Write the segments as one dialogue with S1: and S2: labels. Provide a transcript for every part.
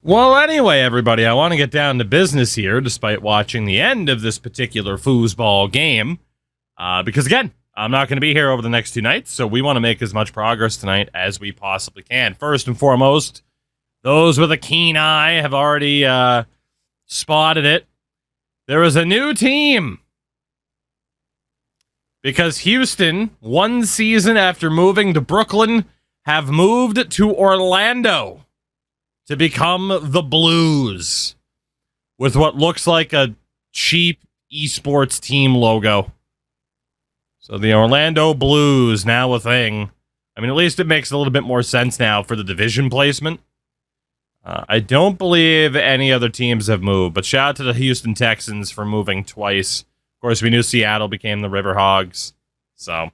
S1: Well, anyway, everybody, I want to get down to business here, despite watching the end of this particular foosball game. Because, again, I'm not going to be here over the next 2 nights, so we want to make as much progress tonight as we possibly can. First and foremost, those with a keen eye have already spotted it. There is a new team. Because Houston, 1 season after moving to Brooklyn, have moved to Orlando to become the Blues with what looks like a cheap esports team logo. So the Orlando Blues, now a thing. I mean, at least it makes a little bit more sense now for the division placement. I don't believe any other teams have moved, but shout out to the Houston Texans for moving twice. Of course, we knew Seattle became the Riverhogs, so...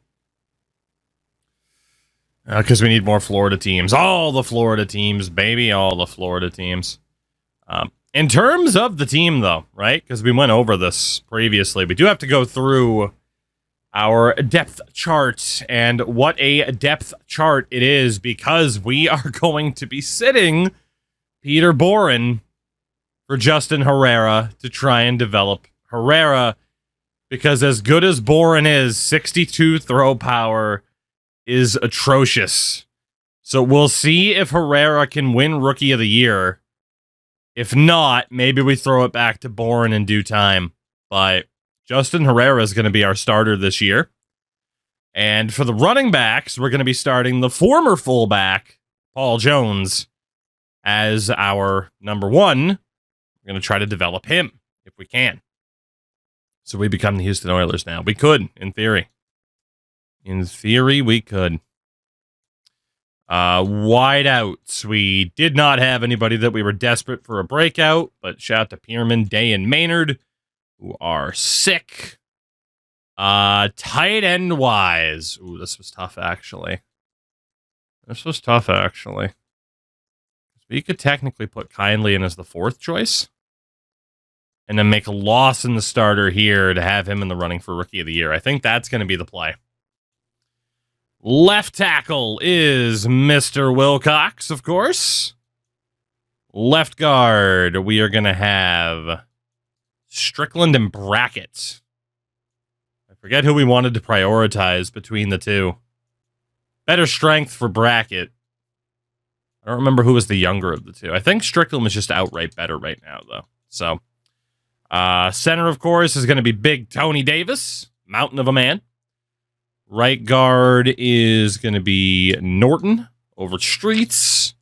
S1: Because we need more Florida teams. All the Florida teams, baby. All the Florida teams. In terms of the team, though, right? Because we went over this previously. We do have to go through our depth chart and what a depth chart it is, because we are going to be sitting Peter Boren for Justin Herrera to try and develop Herrera. Because as good as Boren is, 62 throw power is atrocious. So we'll see if Herrera can win Rookie of the Year. If not, maybe we throw it back to Boren in due time. But Justin Herrera is going to be our starter this year. And for the running backs, we're going to be starting the former fullback, Paul Jones, as our number 1. We're going to try to develop him if we can. So we become the Houston Oilers now. We could, in theory. In theory, we could. Wideouts. We did not have anybody that we were desperate for a breakout, but shout out to Pierman, Day, and Maynard, who are sick. Tight end wise. Ooh, this was tough, actually. We could technically put Kindly in as the 4th choice, and then make a Lawson the starter here to have him in the running for Rookie of the Year. I think that's going to be the play. Left tackle is Mr. Wilcox, of course. Left guard, we are going to have Strickland and Brackett. I forget who we wanted to prioritize between the two. Better strength for Brackett. I don't remember who was the younger of the two. I think Strickland was just outright better right now, though. So, center, of course, is going to be Big Tony Davis, mountain of a man. Right guard is going to be Norton over Streets.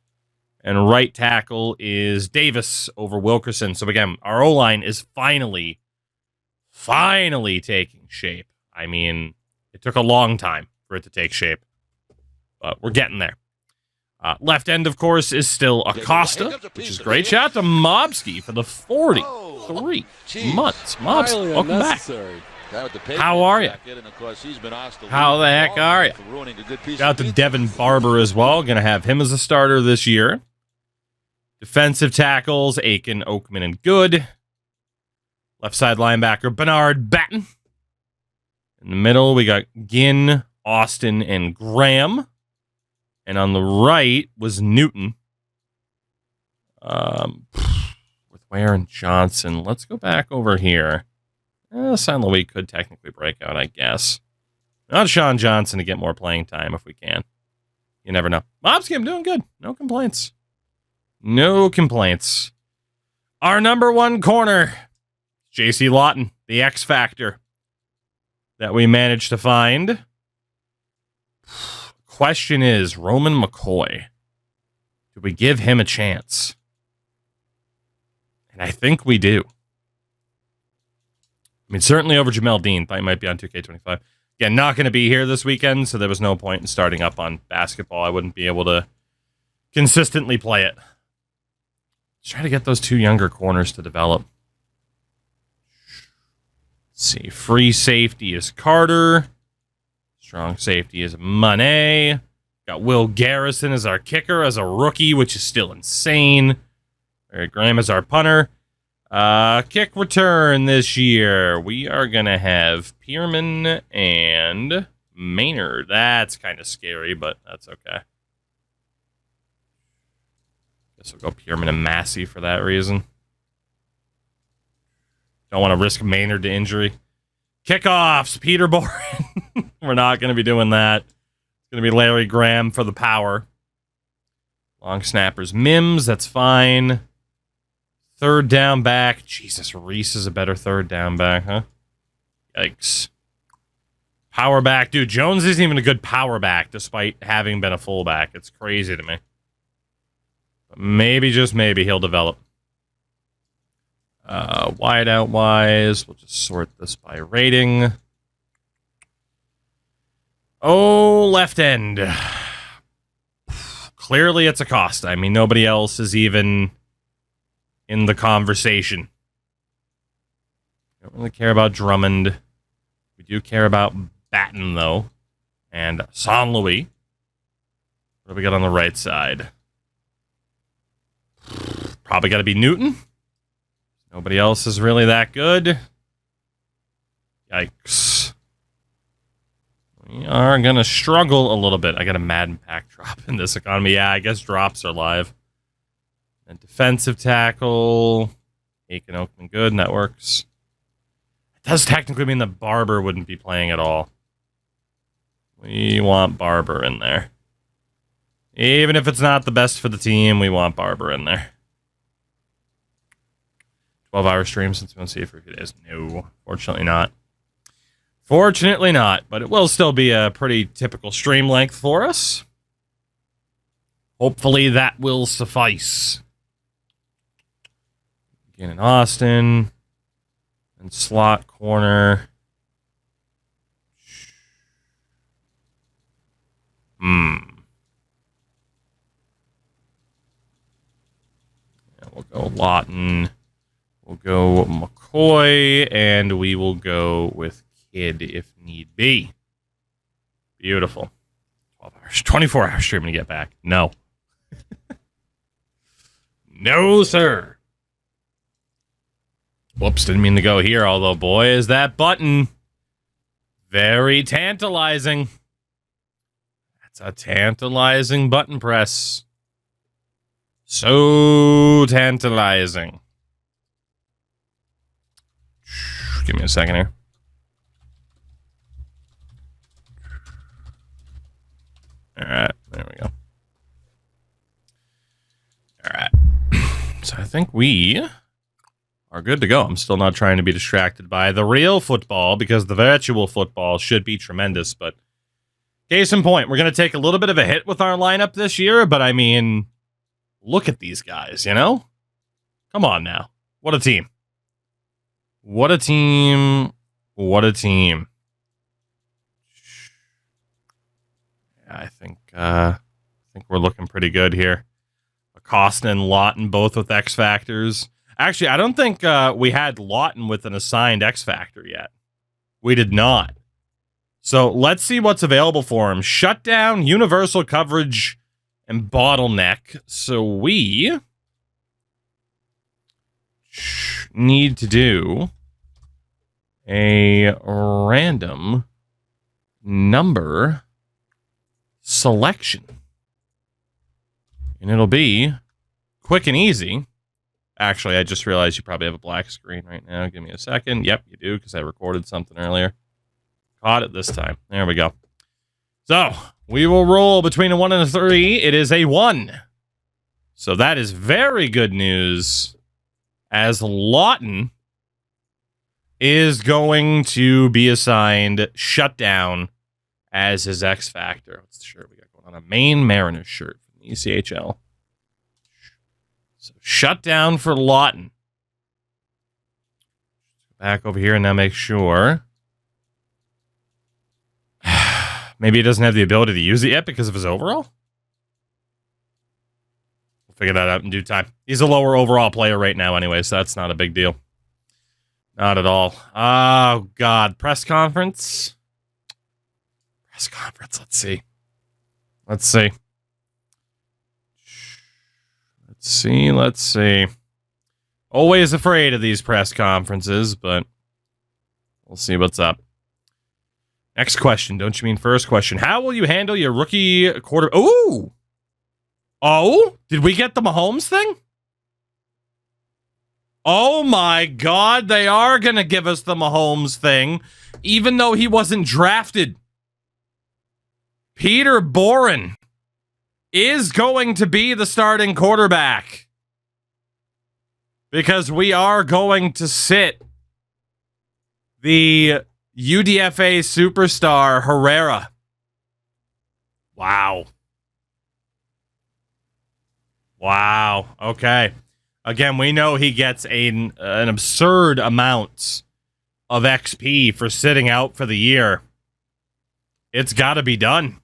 S1: And right tackle is Davis over Wilkerson. So again, our O-line is finally taking shape. I mean, it took a long time for it to take shape, but we're getting there. Left end, of course, is still Acosta, which is great. Shout out to Mobski for the 43 months. Mobs, welcome back. How are you? How the heck are you? Shout out to Devin Barber as well. Going to have him as a starter this year. Defensive tackles, Aiken, Oakman, and Good. Left side linebacker, Bernard Batten. In the middle, we got Ginn, Austin, and Graham. And on the right was Newton. With Ware and Johnson. Let's go back over here. San Luis could technically break out, I guess. Not Sean Johnson to get more playing time if we can. You never know. Mobski, I'm doing good. No complaints. No complaints. Our number 1 corner, J.C. Lawton, the X Factor that we managed to find. Question is, Roman McCoy. Do we give him a chance? And I think we do. I mean, certainly over Jamel Dean. Thought he might be on 2K25. Again, not going to be here this weekend, so there was no point in starting up on basketball. I wouldn't be able to consistently play it. Let's try to get those 2 younger corners to develop. Let's see. Free safety is Carter. Strong safety is Monet. Got Will Garrison as our kicker as a rookie, which is still insane. Barry Graham as our punter. Kick return this year. We are going to have Pierman and Maynard. That's kind of scary, but that's okay. Guess we'll go Pierman and Massey for that reason. Don't want to risk Maynard to injury. Kickoffs, Peter Boren. We're not going to be doing that. It's going to be Larry Graham for the power. Long snappers, Mims, that's fine. Third down back. Jesus, Reese is a better third down back, huh? Yikes. Power back. Dude, Jones isn't even a good power back despite having been a fullback. It's crazy to me. But maybe, just maybe, he'll develop. Wideout-wise, we'll just sort this by rating. Oh, left end. Clearly it's a cost. I mean, nobody else is even in the conversation. Don't really care about Drummond. We do care about Batten, though. And San Luis. What do we got on the right side? Probably got to be Newton. Nobody else is really that good. Yikes. We are going to struggle a little bit. I got a Madden pack drop in this economy. Yeah, I guess drops are live. And defensive tackle. Aiken Oakman good, and that works. It does technically mean that Barber wouldn't be playing at all. We want Barber in there. Even if it's not the best for the team, we want Barber in there. 12-hour stream since we won't see it for a few days. No, fortunately not. Fortunately not, but it will still be a pretty typical stream length for us. Hopefully that will suffice. Again in Austin. And slot corner. Yeah, we'll go Lawton. We'll go McCoy, and we will go with Kidd if need be. Beautiful. 12 hours, 24-hour streaming to get back. No. No, sir. Whoops, didn't mean to go here, although, boy, is that button very tantalizing. That's a tantalizing button press. So tantalizing. Give me a second here. All right, there we go. All right. So I think we are good to go. I'm still not trying to be distracted by the real football because the virtual football should be tremendous. But case in point, we're going to take a little bit of a hit with our lineup this year. But I mean, look at these guys, you know? Come on now. What a team. What a team. What a team. Yeah, I think we're looking pretty good here. Acosta and Lawton both with X Factors. Actually, I don't think we had Lawton with an assigned X Factor yet. We did not. So let's see what's available for him. Shutdown, universal coverage, and bottleneck. So we need to do a random number selection. And it'll be quick and easy. Actually, I just realized you probably have a black screen right now. Give me a second. Yep, you do, because I recorded something earlier. Caught it this time. There we go. So, we will roll between a 1 and a 3. It is a 1. So that is very good news, as Lawton is going to be assigned Shutdown as his X Factor. What's the shirt we got going on? A Maine Mariners shirt from the ECHL. So Shutdown for Lawton. Back over here and now make sure. Maybe he doesn't have the ability to use it yet because of his overall? We'll figure that out in due time. He's a lower overall player right now anyway, so that's not a big deal. Not at all. Oh, God. Press conference? Press conference. Let's see. Let's see. Let's see. Let's see. Always afraid of these press conferences, but we'll see what's up. Next question. Don't you mean first question? How will you handle your rookie quarter? Ooh! Oh, did we get the Mahomes thing? Oh my God, they are going to give us the Mahomes thing, even though he wasn't drafted. Peter Boren is going to be the starting quarterback because we are going to sit the UDFA superstar Herrera. Wow. Wow. Okay. Again, we know he gets an absurd amount of XP for sitting out for the year. It's got to be done.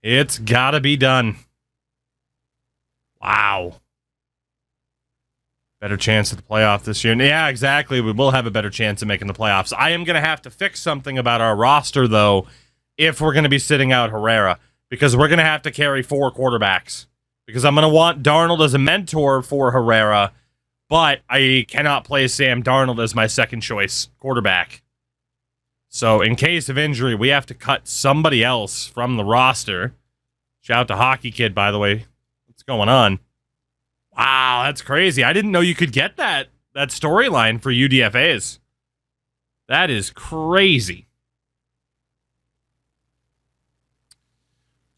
S1: It's got to be done. Wow. Better chance at the playoff this year. Yeah, exactly. We will have a better chance of making the playoffs. I am going to have to fix something about our roster, though, if we're going to be sitting out Herrera, because we're going to have to carry 4 quarterbacks. Because I'm going to want Darnold as a mentor for Herrera, but I cannot play Sam Darnold as my second choice quarterback. So in case of injury, we have to cut somebody else from the roster. Shout out to Hockey Kid, by the way. What's going on? Wow, that's crazy. I didn't know you could get that storyline for UDFAs. That is crazy.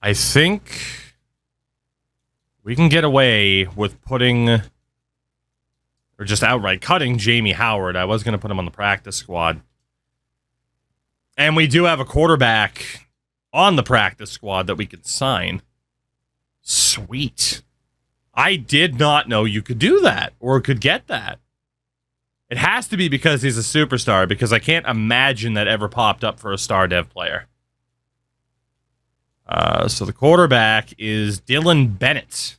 S1: I think we can get away with putting, or just outright cutting, Jamie Howard. I was going to put him on the practice squad. And we do have a quarterback on the practice squad that we could sign. Sweet. I did not know you could do that or could get that. It has to be because he's a superstar, because I can't imagine that ever popped up for a star dev player. So the quarterback is Dylan Bennett.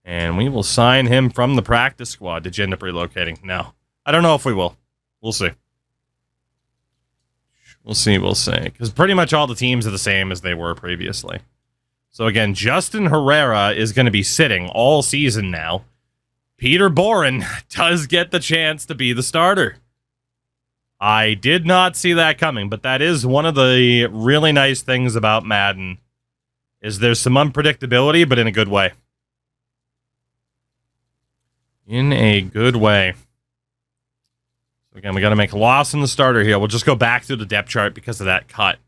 S1: And we will sign him from the practice squad. Did you end up relocating? No. I don't know if we will. We'll see. We'll see. Because pretty much all the teams are the same as they were previously. So again, Justin Herrera is going to be sitting all season now. Peter Boren does get the chance to be the starter. I did not see that coming, but that is one of the really nice things about Madden, is there's some unpredictability, but in a good way. In a good way. So again, we got to make a loss in the starter here. We'll just go back through the depth chart because of that cut.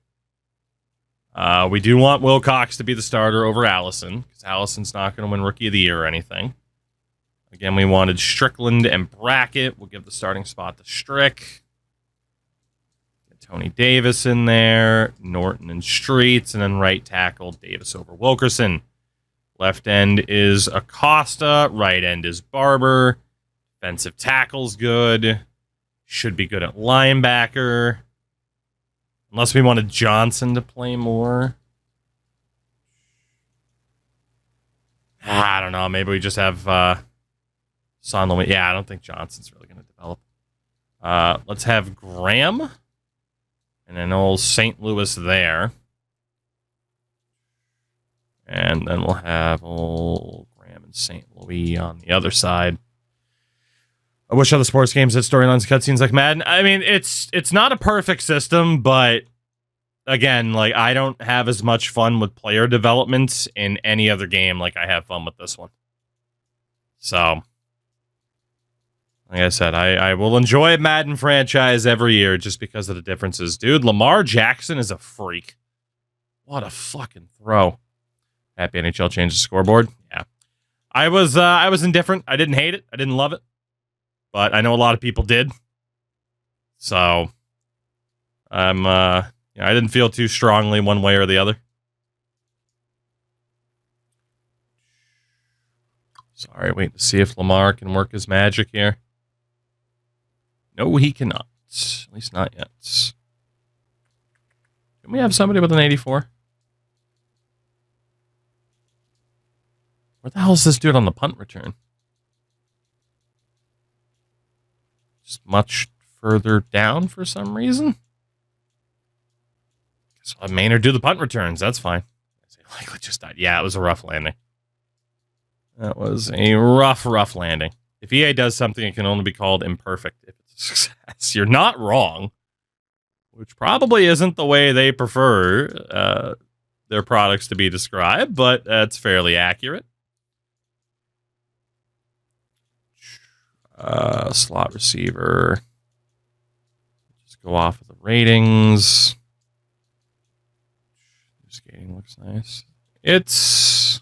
S1: We do want Wilcox to be the starter over Allison, because Allison's not going to win Rookie of the Year or anything. Again, we wanted Strickland and Brackett. We'll give the starting spot to Strick. Tony Davis in there, Norton and Streets, and then right tackle, Davis over Wilkerson. Left end is Acosta, right end is Barber. Defensive tackle's good. Should be good at linebacker. Unless we wanted Johnson to play more. I don't know, maybe we just have Son Louis. Yeah, I don't think Johnson's really going to develop. Let's have Graham. And then old St. Louis there. And then we'll have old Graham and St. Louis on the other side. I wish other sports games had storylines, cutscenes like Madden. I mean, it's not a perfect system, but again, like, I don't have as much fun with player development in any other game like I have fun with this one. So, like I said, I will enjoy Madden franchise every year just because of the differences. Dude, Lamar Jackson is a freak. What a fucking throw. Happy NHL changed the scoreboard. Yeah. I was indifferent. I didn't hate it. I didn't love it. But I know a lot of people did. So I didn't feel too strongly one way or the other. Sorry, waiting to see if Lamar can work his magic here. No, he cannot. At least not yet. Can we have somebody with an 84? Where the hell is this dude on the punt return? Just much further down for some reason. Guess I'll have Maynard do the punt returns. That's fine. Likely just died. Yeah, it was a rough landing. That was a rough landing. If EA does something, it can only be called imperfect if it's a success. You're not wrong. Which probably isn't the way they prefer their products to be described, but that's fairly accurate. Slot receiver. Just go off of the ratings. Skating looks nice. It's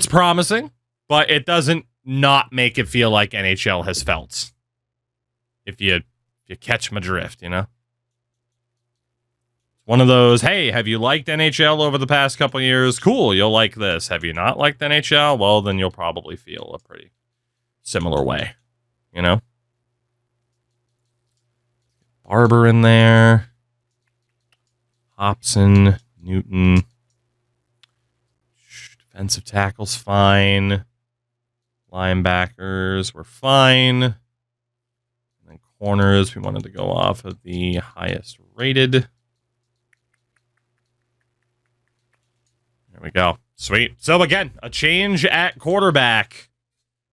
S1: promising, but it doesn't not make it feel like NHL has felt. If you catch my drift, you know? One of those, hey, have you liked NHL over the past couple years? Cool, you'll like this. Have you not liked NHL? Well, then you'll probably feel a pretty similar way, you know? Barber in there. Hobson, Newton. Defensive tackles, fine. Linebackers were fine. And then corners, we wanted to go off of the highest rated. There we go. Sweet. So again, a change at quarterback.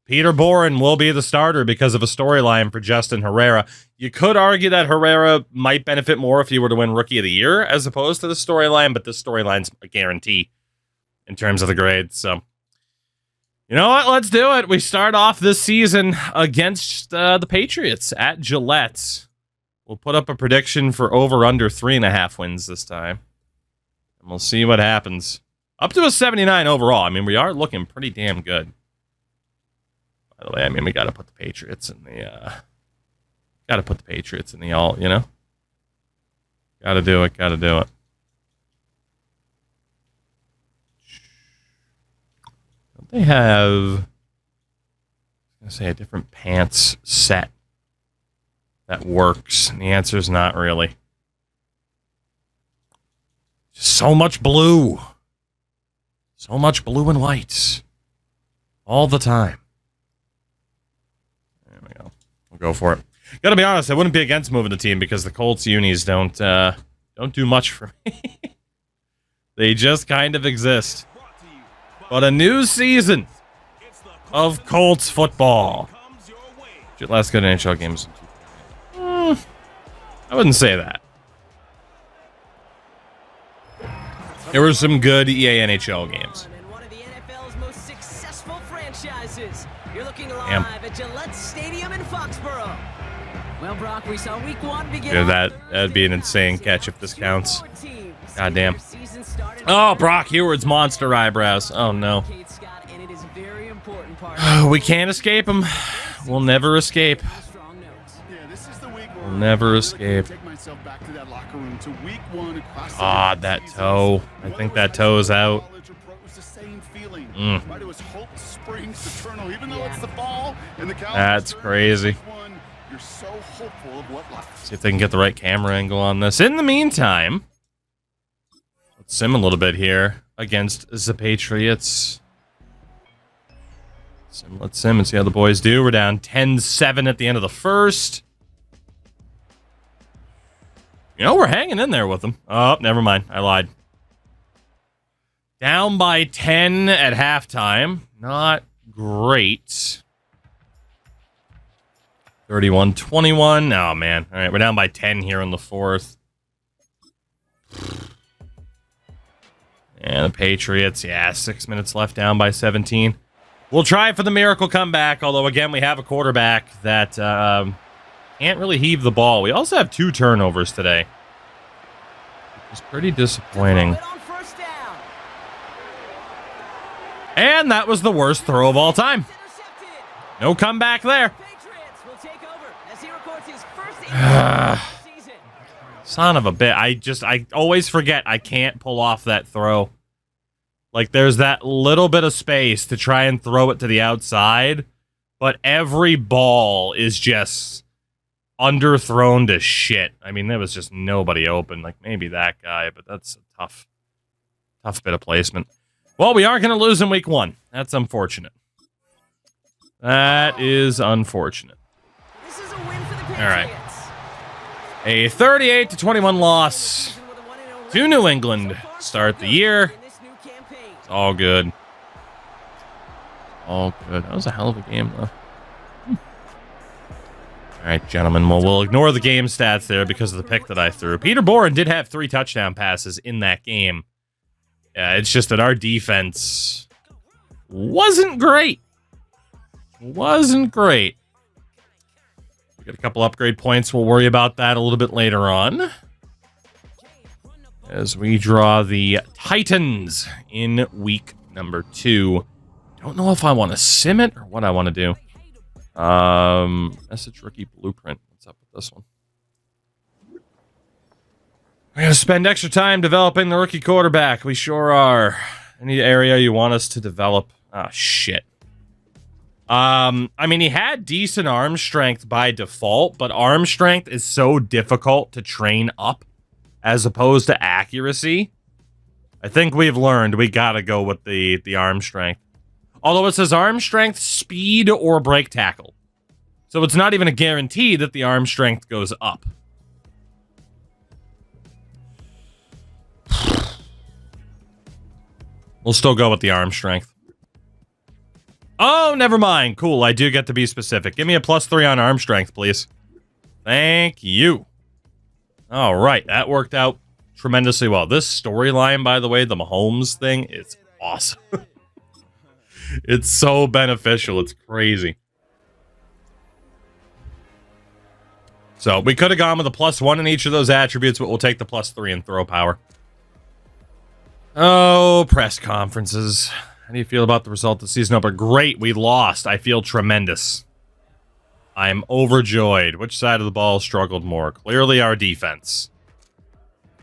S1: Peter Boren will be the starter because of a storyline for Justin Herrera. You could argue that Herrera might benefit more if he were to win Rookie of the Year as opposed to the storyline, but this storyline's a guarantee in terms of the grades. So, you know what? Let's do it. We start off this season against the Patriots at Gillette. We'll put up a prediction for over/under 3.5 wins this time. And we'll see what happens. Up to a 79 overall. I mean, we are looking pretty damn good. By the way, I mean, we got to put the Patriots in the, alt, you know? Got to do it. Don't they have, I was going to say, a different pants set that works? And the answer is not really. Just so much blue. So much blue and white. All the time. There we go. We'll go for it. Gotta be honest, I wouldn't be against moving the team because the Colts unis don't do much for me. They just kind of exist. But a new season of Colts football. Last good NHL games. I wouldn't say that. There were some good EA NHL games.
S2: One of the NFL's most successful franchises. You're looking live at Gillette Stadium in Foxborough. Well, Brock, we saw week 1 begin.
S1: Yeah, that'd be an insane catch if this counts. Goddamn. Oh, Brock Heward's monster eyebrows. Oh no. We can't escape him. We'll never escape. We'll never escape. Ah, that toe. I think that toe is out. That's crazy. See if they can get the right camera angle on this. In the meantime, let's sim a little bit here against the Patriots. Let's sim and see how the boys do. We're down 10-7 at the end of the first. You know, we're hanging in there with them. Oh, never mind. I lied. Down by 10 at halftime. Not great. 31-21. Oh, man. All right, we're down by 10 here in the fourth. And the Patriots, yeah, 6 minutes left, down by 17. We'll try for the miracle comeback, although, again, we have a quarterback that can't really heave the ball. We also have 2 turnovers today. It's pretty disappointing. And that was the worst throw of all time. No comeback there. Son of a bit. I always forget I can't pull off that throw. Like, there's that little bit of space to try and throw it to the outside, but every ball is just underthrown to shit. I mean, there was just nobody open. Like, maybe that guy, but that's a tough bit of placement. Well, we are going to lose in week 1. That's unfortunate. That is unfortunate.
S2: This is a win for the Patriots.
S1: All right. A 38-21 loss to New England. Start the year. It's all good. All good. That was a hell of a game, though. All right, gentlemen. Well, we'll ignore the game stats there because of the pick that I threw. Peter Boren did have 3 touchdown passes in that game. It's just that our defense wasn't great. Wasn't great. We got a couple upgrade points. We'll worry about that a little bit later on. As we draw the Titans in week number 2. Don't know if I want to sim it or what I want to do. Message rookie blueprint. What's up with this one? We're going to spend extra time developing the rookie quarterback. We sure are. Any area you want us to develop? Ah, shit. I mean, he had decent arm strength by default, but arm strength is so difficult to train up as opposed to accuracy. I think we've learned we got to go with the arm strength. Although it says arm strength, speed, or break tackle. So it's not even a guarantee that the arm strength goes up. We'll still go with the arm strength. Oh, never mind. Cool, I do get to be specific. Give me a +3 on arm strength, please. Thank you. All right, that worked out tremendously well. This storyline, by the way, the Mahomes thing, is awesome. It's so beneficial. It's crazy. So we could have gone with a +1 in each of those attributes, but we'll take the +3 in throw power. Oh, press conferences. How do you feel about the result of the season opener? Great, we lost. I feel tremendous. I'm overjoyed. Which side of the ball struggled more? Clearly our defense.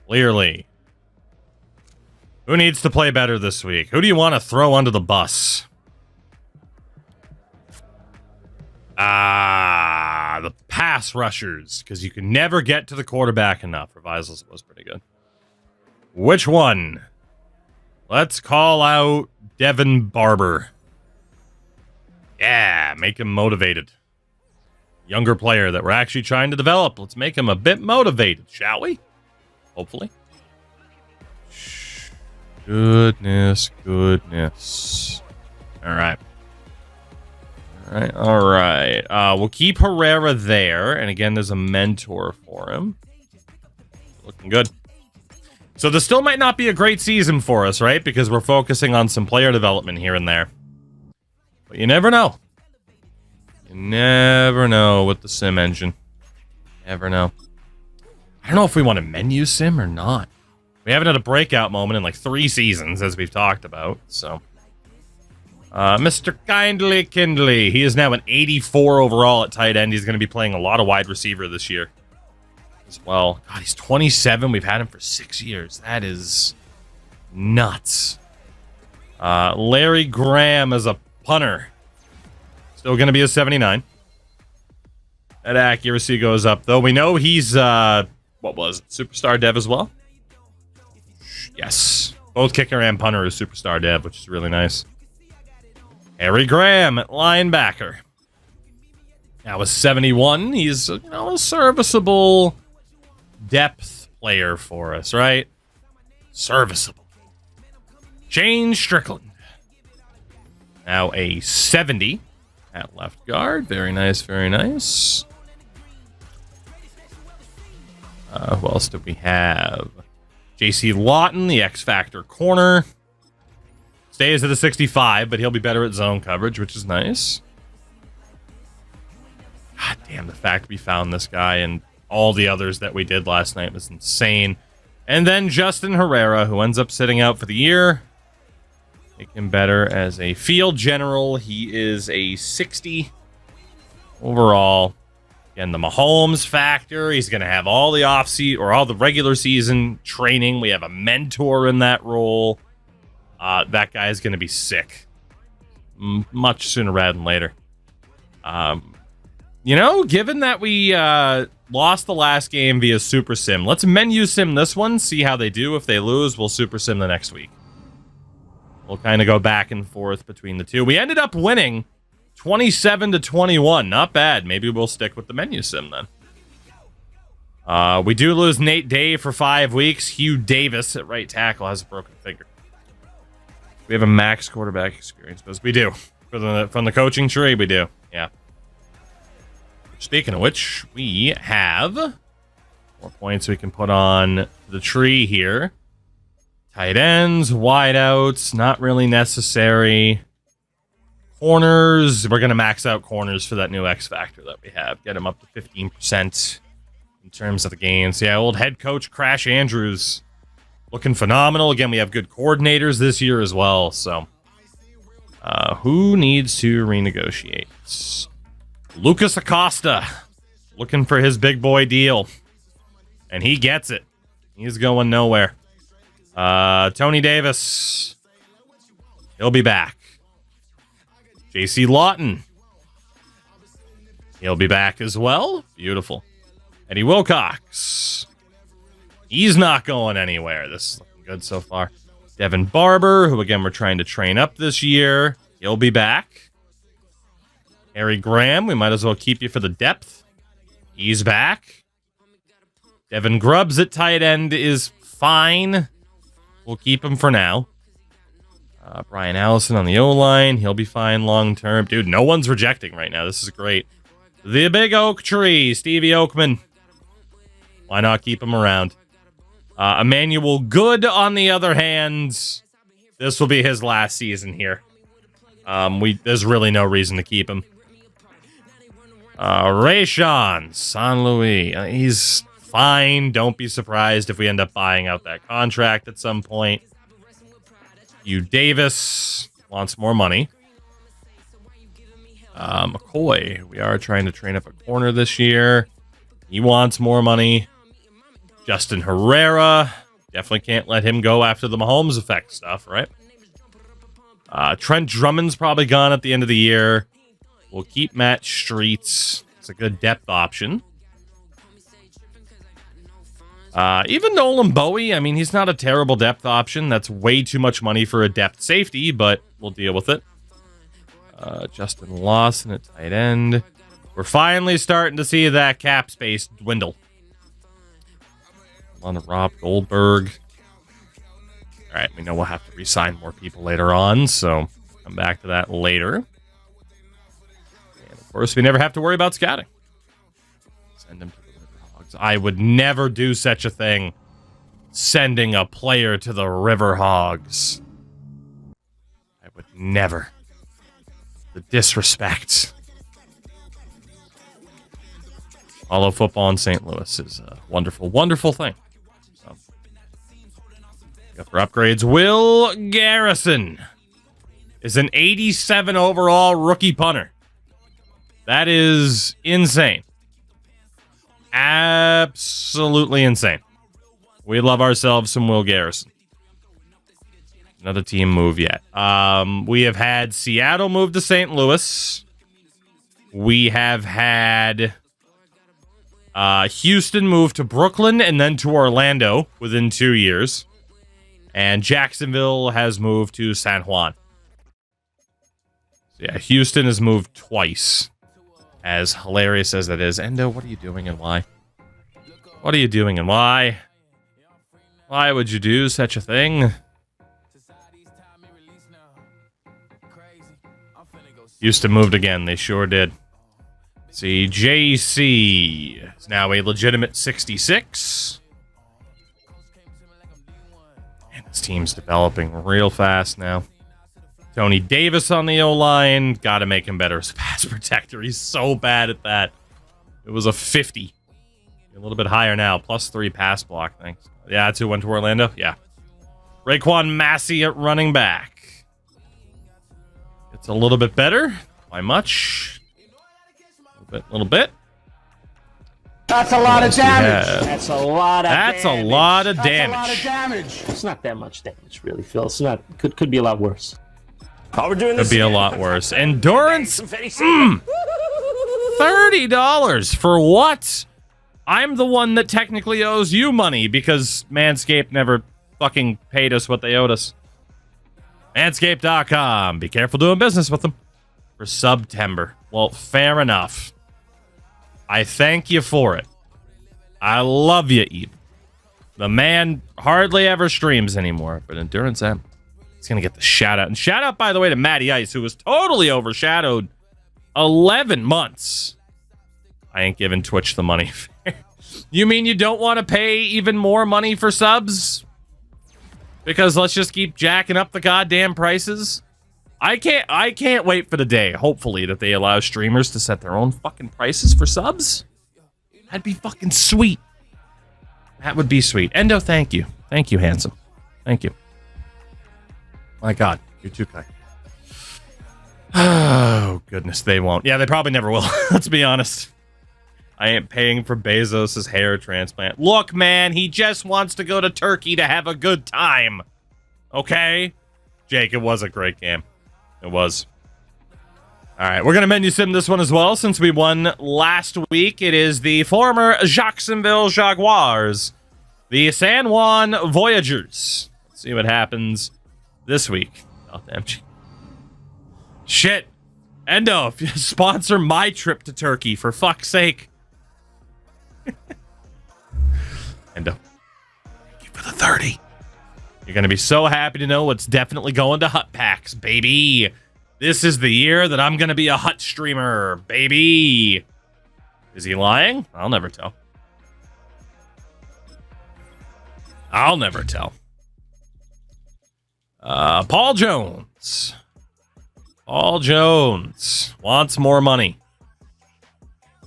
S1: Clearly. Who needs to play better this week? Who do you want to throw under the bus? The pass rushers, because you can never get to the quarterback enough. Revisals was pretty good. Which one? Let's call out Devin Barber. Yeah, make him motivated. Younger player that we're actually trying to develop. Let's make him a bit motivated, shall we? Hopefully. Goodness, goodness. All right. All right. We'll keep Herrera there. And again, there's a mentor for him. Looking good. So this still might not be a great season for us, right? Because we're focusing on some player development here and there. But you never know. You never know with the sim engine. Never know. I don't know if we want a menu sim or not. We haven't had a breakout moment in like 3 seasons, as we've talked about. So, Mr. Kindly Kindly. He is now an 84 overall at tight end. He's going to be playing a lot of wide receiver this year as well. God, he's 27. We've had him for 6 years. That is nuts. Larry Graham as a punter. Still going to be a 79. That accuracy goes up, though. We know he's, what was it? Superstar dev as well? Yes. Both kicker and punter is superstar dev, which is really nice. Harry Graham at linebacker. Now a 71. He's, you know, a serviceable depth player for us, right? Serviceable. Shane Strickland. Now a 70 at left guard. Very nice, very nice. Who else do we have? J.C. Lawton, the X-Factor corner. Stays at a 65, but he'll be better at zone coverage, which is nice. God damn, the fact we found this guy and all the others that we did last night was insane. And then Justin Herrera, who ends up sitting out for the year. Make him better as a field general. He is a 60 overall. Again, the Mahomes factor. He's going to have all the off-season or all the regular season training. We have a mentor in that role. That guy is going to be sick. Much sooner rather than later. You know, given that we lost the last game via Super Sim, let's menu sim this one, see how they do. If they lose, we'll Super Sim the next week. We'll kind of go back and forth between the two. We ended up winning 27-21. Not bad. Maybe we'll stick with the menu sim then. We do lose Nate Day for 5 weeks. Hugh Davis at right tackle has a broken finger. We have a max quarterback experience, but we do. From the coaching tree, we do. Yeah. Speaking of which, we have more points we can put on the tree here. Tight ends, wideouts, not really necessary. Corners, we're going to max out corners for that new X Factor that we have. Get him up to 15% in terms of the gains. Yeah, old head coach Crash Andrews looking phenomenal. Again, we have good coordinators this year as well. So, who needs to renegotiate? Lucas Acosta looking for his big boy deal. And he gets it. He's going nowhere. Tony Davis. He'll be back. JC Lawton. He'll be back as well. Beautiful. Eddie Wilcox. He's not going anywhere. This is looking good so far. Devin Barber, who again we're trying to train up this year. He'll be back. Harry Graham, we might as well keep you for the depth. He's back. Devin Grubbs at tight end is fine. We'll keep him for now. Brian Allison on the O-line. He'll be fine long term. Dude, no one's rejecting right now. This is great. The big oak tree, Stevie Oakman. Why not keep him around? Emmanuel Good, on the other hand, this will be his last season here. There's really no reason to keep him. Rayshawn San Luis. He's fine. Don't be surprised if we end up buying out that contract at some point. Hugh Davis wants more money. McCoy, we are trying to train up a corner this year. He wants more money. Justin Herrera, definitely can't let him go after the Mahomes effect stuff, right? Trent Drummond's probably gone at the end of the year. We'll keep Matt Streets. It's a good depth option. Even Nolan Bowie, I mean, he's not a terrible depth option. That's way too much money for a depth safety, but we'll deal with it. Justin Lawson at tight end. We're finally starting to see that cap space dwindle. On to Rob Goldberg. All right, we know we'll have to re-sign more people later on, so come back to that later. And of course, we never have to worry about scouting. Send him to the River Hogs. I would never do such a thing. Sending a player to the River Hogs. I would never. The disrespect. Follow football in St. Louis is a wonderful, wonderful thing. So, for upgrades, Will Garrison is an 87 overall rookie punter. That is insane. Absolutely insane. We love ourselves some Will Garrison. Another team move yet. We have had Seattle move to St. Louis. We have had Houston moved to Brooklyn and then to Orlando within 2 years. And Jacksonville has moved to San Juan. So yeah, Houston has moved twice. As hilarious as that is. Endo, what are you doing and why? What are you doing and why? Why would you do such a thing? Houston moved again. They sure did. See, JC is now a legitimate 66. And this team's developing real fast now. Tony Davis on the O-line. Got to make him better as a pass protector. He's so bad at that. It was a 50. A little bit higher now. +3 pass block. Thanks. Yeah, that's who went to Orlando. Yeah. Raekwon Massey at running back. It's a little bit better. By much. A little bit.
S3: That's a lot of damage. That's a lot of
S1: damage. That's a lot of damage.
S3: It's not that much damage, really, Phil. It's not. Could be a lot worse.
S1: We're doing this. Could be a lot worse. Endurance. $30 for what? I'm the one that technically owes you money because Manscaped never fucking paid us what they owed us. Manscaped.com. Be careful doing business with them. For September. Well, fair enough. I thank you for it. I love you, Eve. The man hardly ever streams anymore, but Endurance M. He's going to get the shout out. And shout out, by the way, to Matty Ice, who was totally overshadowed 11 months. I ain't giving Twitch the money. You mean you don't want to pay even more money for subs? Because let's just keep jacking up the goddamn prices? I can't wait for the day, hopefully, that they allow streamers to set their own fucking prices for subs. That'd be fucking sweet. That would be sweet. Endo, thank you. Thank you, handsome. Thank you. My God, you're too kind. Oh, goodness, they won't. Yeah, they probably never will. Let's be honest. I ain't paying for Bezos' hair transplant. Look, man, he just wants to go to Turkey to have a good time. Okay? Jake, it was a great game. It was. All right, we're going to menu sim this one as well since we won last week. It is the former Jacksonville Jaguars, the San Juan Voyagers. Let's see what happens this week. Oh, damn. Shit. Endo, if you sponsor my trip to Turkey, for fuck's sake. Endo, thank you for the 30. You're going to be so happy to know what's definitely going to Hut Packs, baby. This is the year that I'm going to be a Hut streamer, baby. Is he lying? I'll never tell. I'll never tell. Paul Jones. Paul Jones wants more money.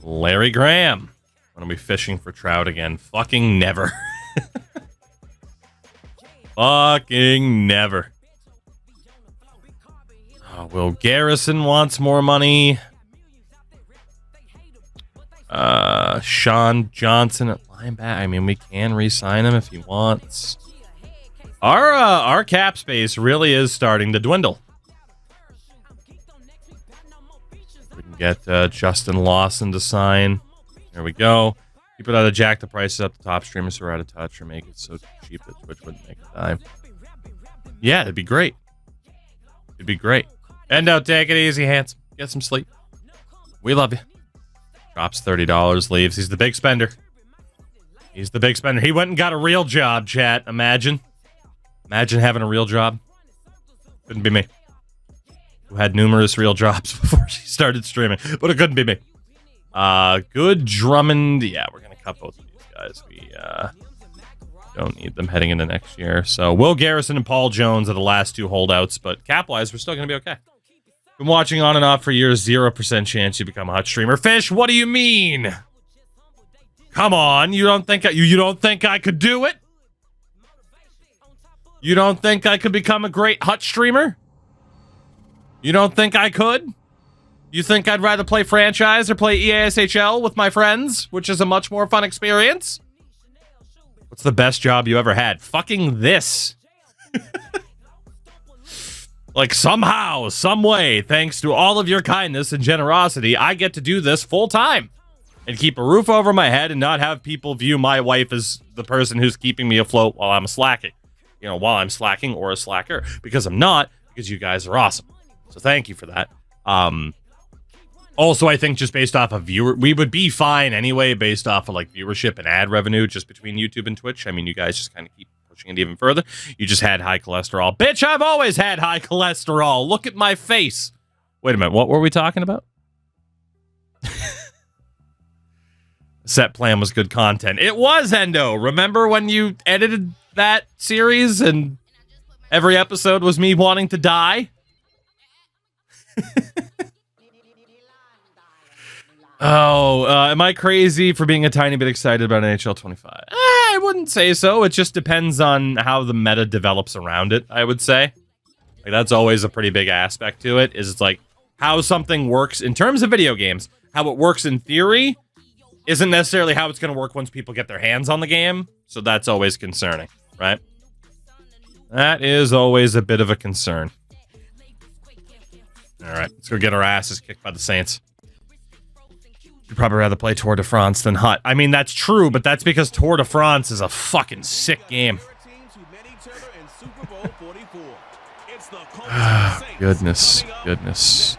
S1: Larry Graham. When are we fishing for trout again? Fucking never. Fucking never. Oh, Will Garrison wants more money. Sean Johnson at linebacker. I mean, we can re-sign him if he wants. Our cap space really is starting to dwindle. We can get Justin Lawson to sign. There we go. People either jack the prices up the top streamers who are out of touch or make it so cheap that Twitch wouldn't make a dime. Yeah, it'd be great. It'd be great. Endo, take it easy, handsome. Get some sleep. We love you. Drops $30, leaves. He's the big spender. He's the big spender. He went and got a real job, chat. Imagine. Imagine having a real job. Couldn't be me. Who had numerous real jobs before she started streaming. But it couldn't be me. Good Drummond. Yeah, we're going to cut both of these guys. We don't need them heading into next year. So Will Garrison and Paul Jones are the last two holdouts. But cap-wise, we're still going to be okay. Been watching on and off for years. 0% chance you become a Hut streamer. Fish, what do you mean? Come on. You don't think you don't think I could do it? You don't think I could become a great Hut streamer? You don't think I could? You think I'd rather play franchise or play EASHL with my friends, which is a much more fun experience? What's the best job you ever had? Fucking this. Like somehow, some way, thanks to all of your kindness and generosity, I get to do this full time and keep a roof over my head and not have people view my wife as the person who's keeping me afloat while I'm slacking. You know, while I'm slacking or a slacker, because I'm not, because you guys are awesome. So thank you for that. Also, I think just based off of we would be fine anyway, based off of like viewership and ad revenue just between YouTube and Twitch. I mean, you guys just kind of keep pushing it even further. You just had high cholesterol. Bitch, I've always had high cholesterol. Look at my face. Wait a minute. What were we talking about? Set plan was good content. It was, Endo. Remember when you edited that series and every episode was me wanting to die? Am I crazy for being a tiny bit excited about NHL 25? I wouldn't say so. It just depends on how the meta develops around it, I would say. Like, that's always a pretty big aspect to it, is it's like how something works in terms of video games. How it works in theory isn't necessarily how it's going to work once people get their hands on the game. So that's always concerning, right? That is always a bit of a concern. All right, let's go get our asses kicked by the Saints. You'd probably rather play Tour de France than Hut. I mean, that's true, but that's because Tour de France is a fucking sick game. Goodness. I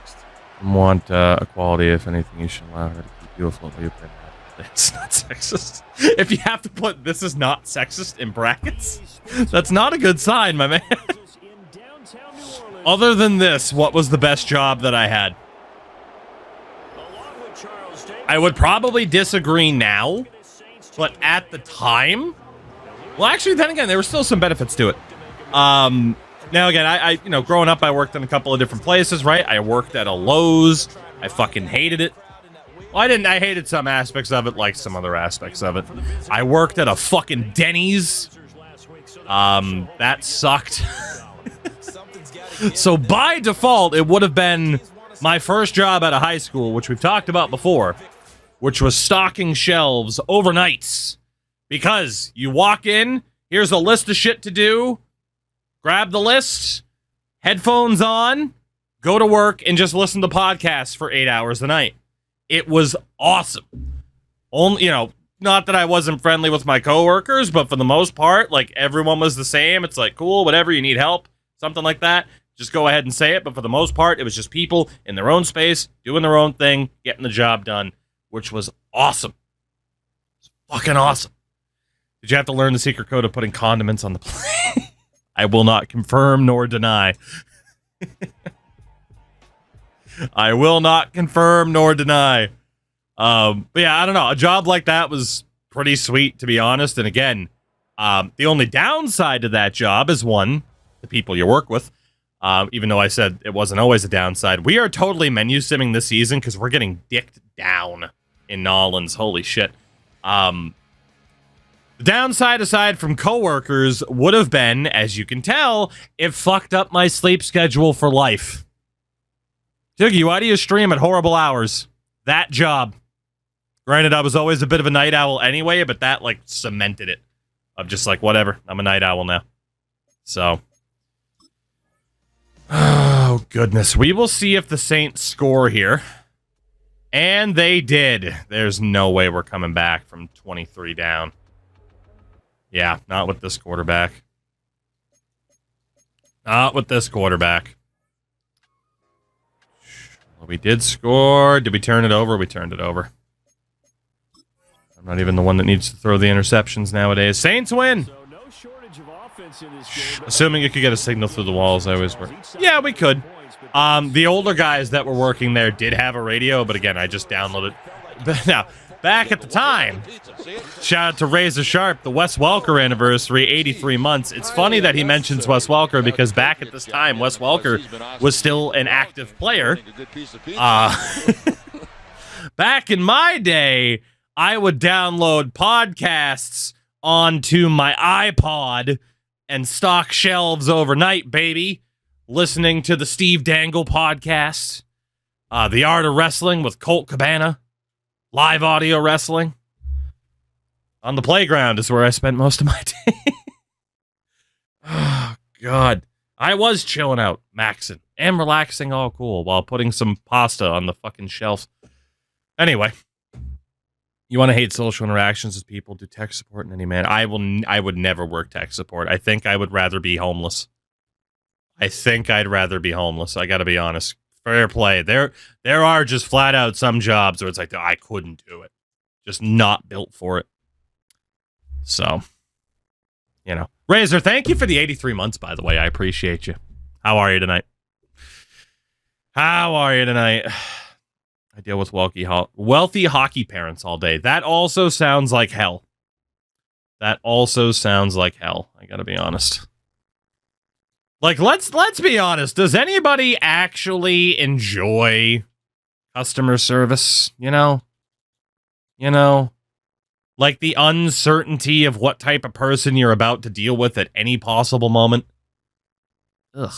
S1: want equality. If anything, you should allow her to keep you afloat while you play Madden. It's not sexist. If you have to put "this is not sexist" in brackets, that's not a good sign, my man. Other than this, what was the best job that I had? I would probably disagree now, but at the time, well, actually, then again, there were still some benefits to it. Now again, I growing up, I worked in a couple of different places, right? I worked at a Lowe's. I fucking hated it. Well, I hated some aspects of it, like some other aspects of it. I worked at a fucking Denny's. That sucked. So by default, it would have been my first job out of high school, which we've talked about before, which was stocking shelves overnights. Because you walk in, here's a list of shit to do, grab the list, headphones on, go to work, and just listen to podcasts for 8 hours a night. It was awesome. Only, not that I wasn't friendly with my coworkers, but for the most part, like, everyone was the same. It's like, cool, whatever, you need help, something like that, just go ahead and say it. But for the most part, it was just people in their own space, doing their own thing, getting the job done, which was awesome. It's fucking awesome. Did you have to learn the secret code of putting condiments on the plate? I will not confirm nor deny. I will not confirm nor deny. But yeah, I don't know. A job like that was pretty sweet, to be honest. And again, the only downside to that job is, one, the people you work with. Even though I said it wasn't always a downside. We are totally menu simming this season because we're getting dicked down in Nolans. Holy shit. The downside, aside from coworkers, would have been, as you can tell, it fucked up my sleep schedule for life. Took you out of your stream at horrible hours. That job. Granted, I was always a bit of a night owl anyway, but that, like, cemented it. I'm just like, whatever. I'm a night owl now. So. Oh, goodness. We will see if the Saints score here. And they did. There's no way we're coming back from 23 down. Yeah, not with this quarterback. Not with this quarterback. Well, we did score. Did we turn it over? We turned it over. I'm not even the one that needs to throw the interceptions nowadays. Saints win! Assuming you could get a signal through the walls, I always work. Yeah, we could. The older guys that were working there did have a radio, but again, I just downloaded. But now, back at the time, shout out to Razor Sharp, the Wes Welker anniversary, 83 months. It's funny that he mentions Wes Welker because back at this time, Wes Welker was still an active player. Back in my day, I would download podcasts onto my iPod and stock shelves overnight, baby. Listening to the Steve Dangle podcast, The Art of Wrestling with Colt Cabana, live audio wrestling. On the playground is where I spent most of my day. Oh, God. I was chilling out, maxing, and relaxing all cool while putting some pasta on the fucking shelf. Anyway. You want to hate social interactions with people, do tech support in any man. I would never work tech support. I think I would rather be homeless. I think I'd rather be homeless. I got to be honest. Fair play. There are just flat out some jobs where it's like, I couldn't do it. Just not built for it. So, Razor, thank you for the 83 months, by the way. I appreciate you. How are you tonight? How are you tonight? I deal with wealthy hockey parents all day. That also sounds like hell. I gotta be honest. Like, let's be honest. Does anybody actually enjoy customer service? Like the uncertainty of what type of person you're about to deal with at any possible moment. Ugh.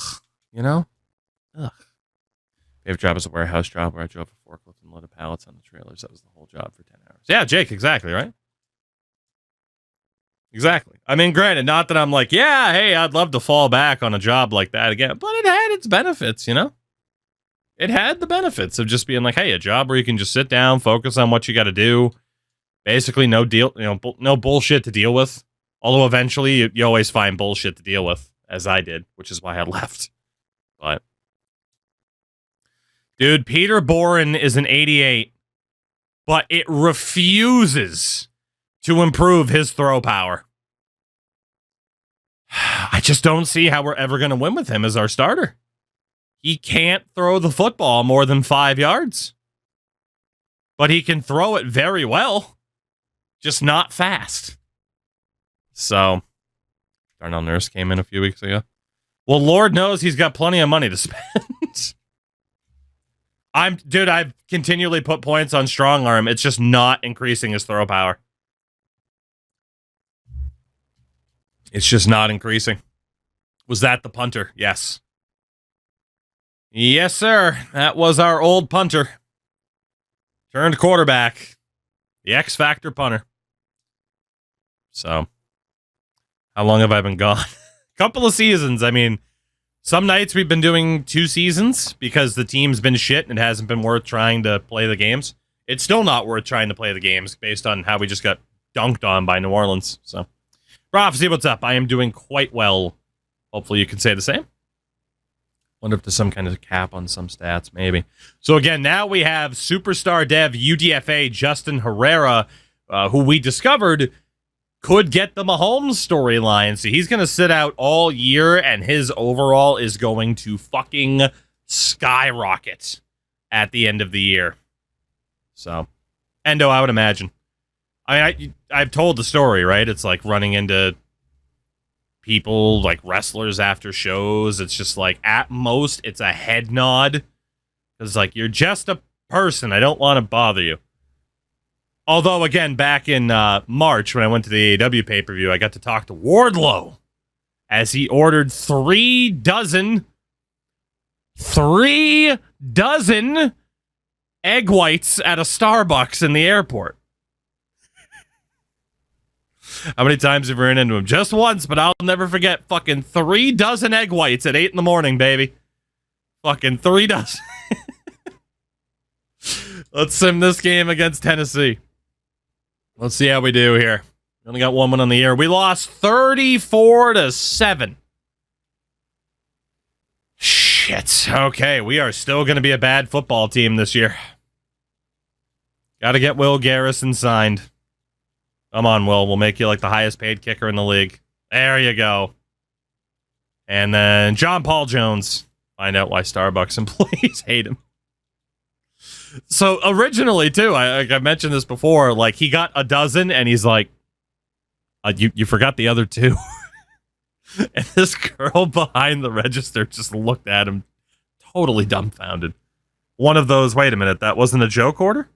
S1: Ugh. Favorite job is a warehouse job where I drove a forklift and loaded pallets on the trailers. That was the whole job for 10 hours. Yeah, Jake, exactly, right? Exactly. I mean, granted, not that I'm like, yeah, hey, I'd love to fall back on a job like that again, but it had its benefits, It had the benefits of just being like, hey, a job where you can just sit down, focus on what you got to do. Basically, no bullshit to deal with. Although eventually, you always find bullshit to deal with, as I did, which is why I left. But dude, Peter Boren is an 88, but it refuses to improve his throw power. I just don't see how we're ever going to win with him as our starter. He can't throw the football more than 5 yards. but he can throw it very well, just not fast. So, Darnell Nurse came in a few weeks ago. Well, Lord knows he's got plenty of money to spend. I've continually put points on Strong Arm. It's just not increasing his throw power. It's just not increasing. Was that the punter? Yes. Yes, sir. That was our old punter. Turned quarterback. The X Factor punter. So, how long have I been gone? Couple of seasons. I mean, some nights we've been doing 2 seasons because the team's been shit and it hasn't been worth trying to play the games. It's still not worth trying to play the games based on how we just got dunked on by New Orleans. So, Prophecy, what's up? I am doing quite well. Hopefully you can say the same. Wonder if there's some kind of cap on some stats, maybe. So again, now we have superstar dev UDFA Justin Herrera, who we discovered could get the Mahomes storyline. So he's going to sit out all year, and his overall is going to fucking skyrocket at the end of the year. So, Endo, I would imagine. I mean, I've told the story, right? It's like running into people, like wrestlers after shows. It's just like, at most, it's a head nod. It's like, you're just a person. I don't want to bother you. Although, again, back in March, when I went to the AEW pay-per-view, I got to talk to Wardlow as he ordered 3 dozen egg whites at a Starbucks in the airport. How many times have you run into him? Just once, but I'll never forget. Fucking 3 dozen egg whites at 8 in the morning, baby. Fucking 3 dozen. Let's sim this game against Tennessee. Let's see how we do here. We only got 1 win on the year. We lost 34-7. Shit. Okay, we are still going to be a bad football team this year. Got to get Will Garrison signed. Come on, Will. We'll make you like the highest paid kicker in the league. There you go. And then John Paul Jones. Find out why Starbucks employees hate him. So originally, too, I mentioned this before, like he got a dozen and he's like, you forgot the other 2. And this girl behind the register just looked at him totally dumbfounded. One of those, wait a minute, that wasn't a joke order?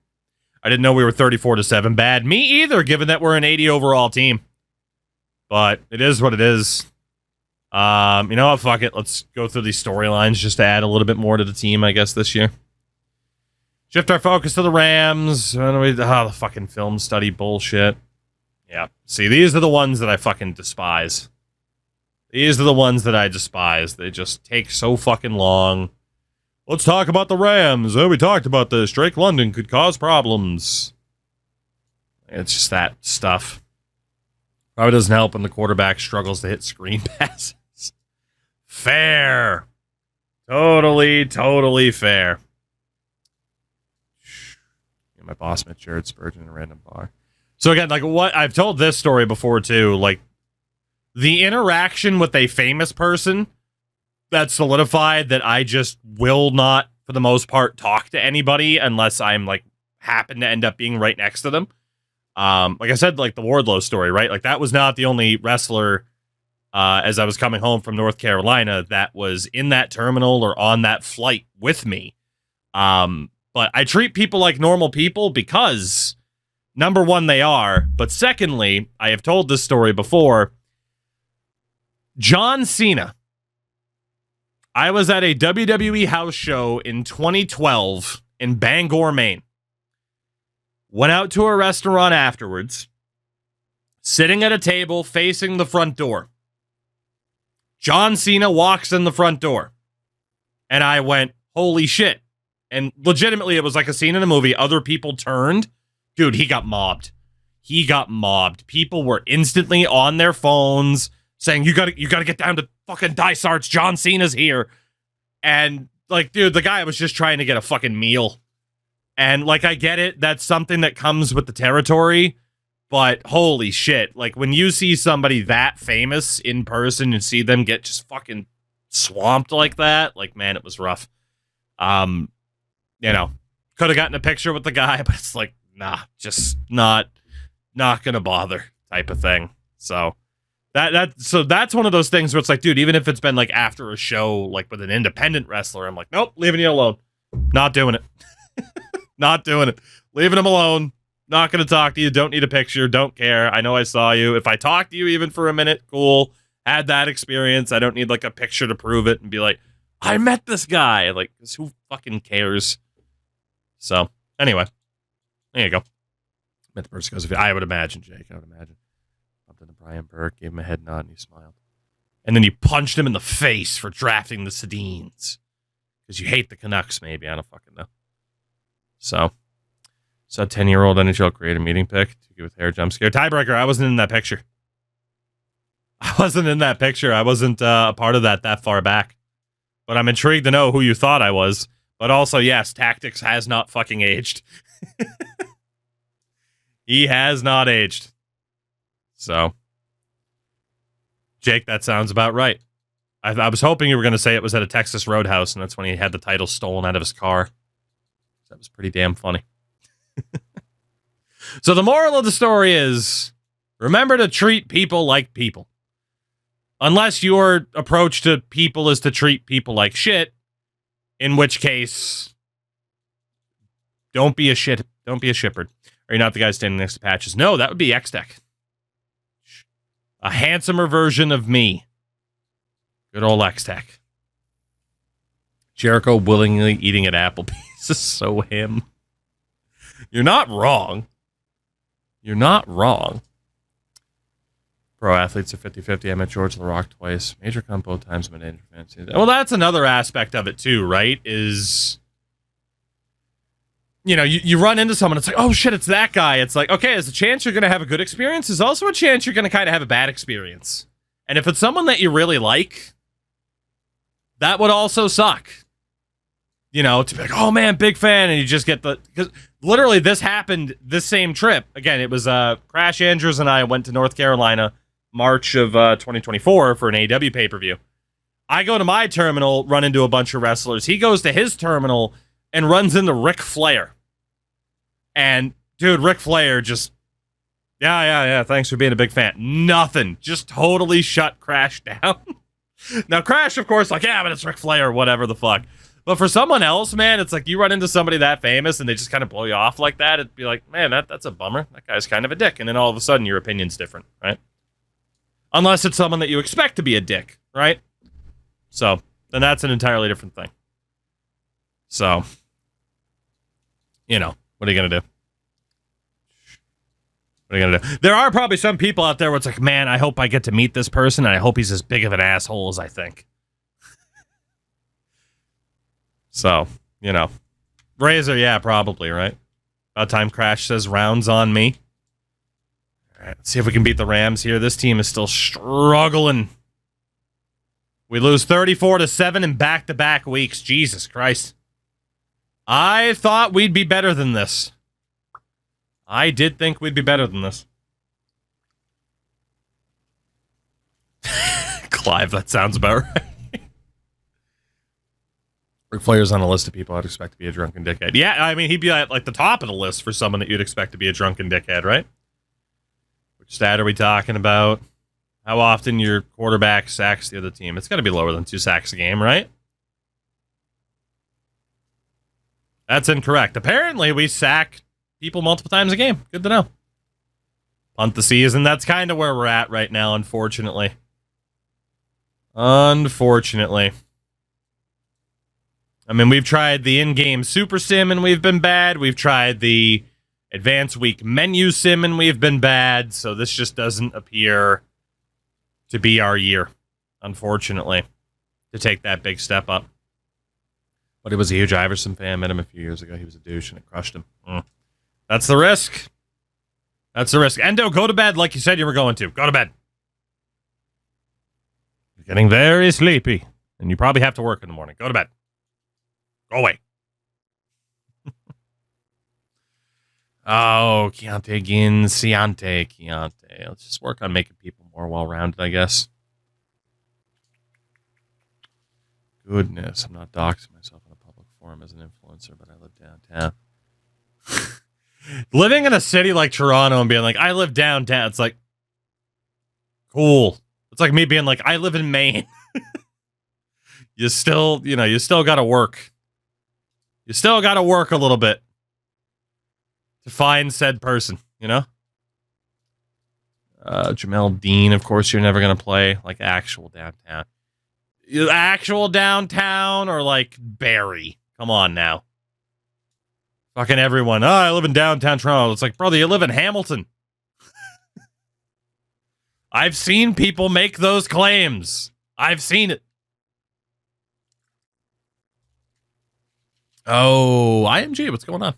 S1: I didn't know we were 34-7 bad. Me either, given that we're an 80 overall team. But it is what it is. You know what? Fuck it. Let's go through these storylines just to add a little bit more to the team, I guess, this year. Shift our focus to the Rams. The fucking film study bullshit. Yeah. See, these are the ones that I fucking despise. These are the ones that I despise. They just take so fucking long. Let's talk about the Rams. Oh, we talked about this. Drake London could cause problems. It's just that stuff. Probably doesn't help when the quarterback struggles to hit screen passes. Fair. Totally fair. My boss met Jared Spurgeon in a random bar. So again, like what I've told this story before too, like the interaction with a famous person that solidified that I just will not, for the most part, talk to anybody unless I'm like happen to end up being right next to them. Like I said, like the Wardlow story, right? Like that was not the only wrestler as I was coming home from North Carolina that was in that terminal or on that flight with me. But I treat people like normal people because, number one, they are. But secondly, I have told this story before. John Cena. I was at a WWE house show in 2012 in Bangor, Maine. Went out to a restaurant afterwards. Sitting at a table facing the front door. John Cena walks in the front door. And I went, holy shit. And legitimately, it was like a scene in a movie. Other people turned. Dude, he got mobbed. He got mobbed. People were instantly on their phones saying, you gotta get down to fucking Dysart's. John Cena's here. And, like, dude, the guy was just trying to get a fucking meal. And, like, I get it. That's something that comes with the territory. But, holy shit. Like, when you see somebody that famous in person and see them get just fucking swamped like that, like, man, it was rough. You know, Could have gotten a picture with the guy, but it's like, nah, just not gonna bother type of thing. So that's one of those things where it's like, dude, even if it's been like after a show, like with an independent wrestler, I'm like, nope, leaving you alone. Not doing it. Not doing it. Leaving him alone. Not going to talk to you. Don't need a picture. Don't care. I know I saw you. If I talk to you even for a minute, cool. Had that experience. I don't need like a picture to prove it and be like, I met this guy. Like, who fucking cares? So, anyway. There you go. Met the person goes, I would imagine, Jake. I would imagine. Bumped into Brian Burke, gave him a head nod, and he smiled. And then you punched him in the face for drafting the Sedins. Because you hate the Canucks, maybe. I don't fucking know. So 10-year-old NHL creator meeting pic with hair jump scare. Tiebreaker, I wasn't in that picture. I wasn't a part of that far back. But I'm intrigued to know who you thought I was. But also, yes, Tactics has not fucking aged. He has not aged. So, Jake, that sounds about right. I was hoping you were going to say it was at a Texas Roadhouse, and that's when he had the title stolen out of his car. That was pretty damn funny. So the moral of the story is, remember to treat people like people. Unless your approach to people is to treat people like shit, in which case, don't be a shit. Don't be a shipper. Are you not the guy standing next to Patches? No, that would be X-Tech. A handsomer version of me. Good old X-Tech. Jericho willingly eating at Applebee's is so him. You're not wrong. You're not wrong. Pro athletes are 50-50. I met George LaRock twice. Major comp both times. I'm an fancy. Well, that's another aspect of it too, right? Is, you know, you run into someone, it's like, oh shit, it's that guy. It's like, okay, there's a chance you're going to have a good experience. There's also a chance you're going to kind of have a bad experience. And if it's someone that you really like, that would also suck. You know, to be like, oh man, big fan, and you just get because literally this happened this same trip. Again, it was Crash Andrews and I went to North Carolina, March of 2024 for an AEW pay-per-view. I go to my terminal, run into a bunch of wrestlers. He goes to his terminal and runs into Ric Flair. And dude, Ric Flair just, yeah, thanks for being a big fan. Nothing, just totally shut Crash down. Now Crash, of course, like, yeah, but it's Ric Flair, whatever the fuck. But for someone else, man, it's like you run into somebody that famous and they just kind of blow you off like that. It'd be like, man, that's a bummer. That guy's kind of a dick. And then all of a sudden your opinion's different, right? Unless it's someone that you expect to be a dick, right? So then that's an entirely different thing. So, you know, what are you going to do? What are you going to do? There are probably some people out there where it's like, man, I hope I get to meet this person and I hope he's as big of an asshole as I think. So, you know, Razor, yeah, probably, right? About time Crash says rounds on me. All right, let's see if we can beat the Rams here. This team is still struggling. We lose 34-7 in back-to-back weeks. Jesus Christ. I thought we'd be better than this. I did think we'd be better than this. Clive, that sounds about right. Ric Flair's on a list of people I'd expect to be a drunken dickhead. Yeah, I mean, he'd be at like the top of the list for someone that you'd expect to be a drunken dickhead, right? Which stat are we talking about? How often your quarterback sacks the other team? It's got to be lower than 2 sacks a game, right? That's incorrect. Apparently, we sack people multiple times a game. Good to know. Punt the season. That's kind of where we're at right now, unfortunately. Unfortunately. I mean, we've tried the in-game Super Sim and we've been bad. We've tried the Advanced Week Menu Sim and we've been bad. So this just doesn't appear to be our year, unfortunately, to take that big step up. But he was a huge Iverson fan. Met him a few years ago. He was a douche and it crushed him. That's the risk. That's the risk. Endo, go to bed like you said you were going to. Go to bed. You're getting very sleepy. And you probably have to work in the morning. Go to bed. Go away. Oh, Keontae Ginn, Keontae. Let's just work on making people more well-rounded, I guess. Goodness, I'm not doxing myself in a public forum as an influencer, but I live downtown. Living in a city like Toronto and being like, I live downtown, it's like, cool. It's like me being like, I live in Maine. You still got to work. You still got to work a little bit to find said person, you know? Jamel Dean, of course, you're never going to play like actual downtown. Actual downtown or like Barrie. Come on now. Fucking everyone. Oh, I live in downtown Toronto. It's like, brother, you live in Hamilton. I've seen people make those claims. I've seen it. Oh, IMG, what's going on?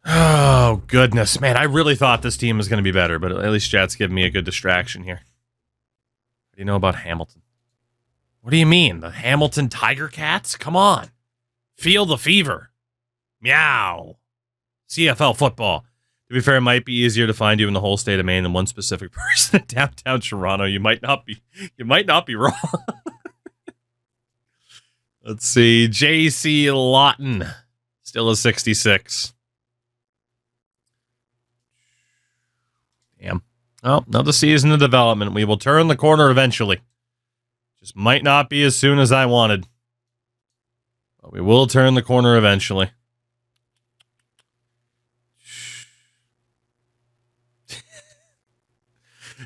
S1: Oh, goodness. Man, I really thought this team was going to be better, but at least Jat's giving me a good distraction here. What do you know about Hamilton? What do you mean? The Hamilton Tiger Cats? Come on. Feel the fever. Meow. CFL football. To be fair, it might be easier to find you in the whole state of Maine than one specific person in downtown Toronto. You might not be wrong. Let's see. JC Lawton. Still a 66. Damn. Well, another season of development. We will turn the corner eventually. Just might not be as soon as I wanted. But we will turn the corner eventually.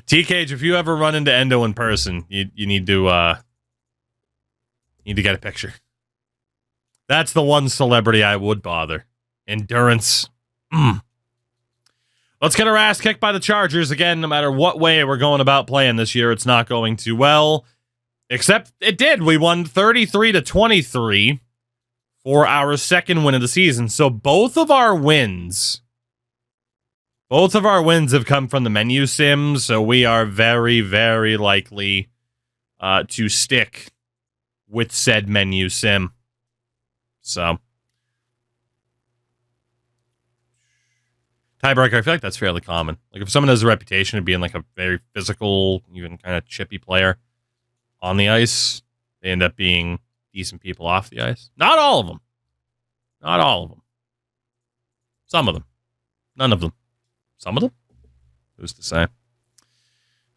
S1: TK, if you ever run into Endo in person, you need to get a picture. That's the one celebrity I would bother. Endurance. Let's get our ass kicked by the Chargers again. No matter what way we're going about playing this year, it's not going too well. Except it did. We won 33-23 for our second win of the season. So both of our wins have come from the menu sim. So we are very, very likely to stick with said menu sim. So tiebreaker, I feel like that's fairly common. Like if someone has a reputation of being like a very physical, even kind of chippy player on the ice, they end up being decent people off the ice. Not all of them. Not all of them. Some of them. None of them. Some of them? Who's to say?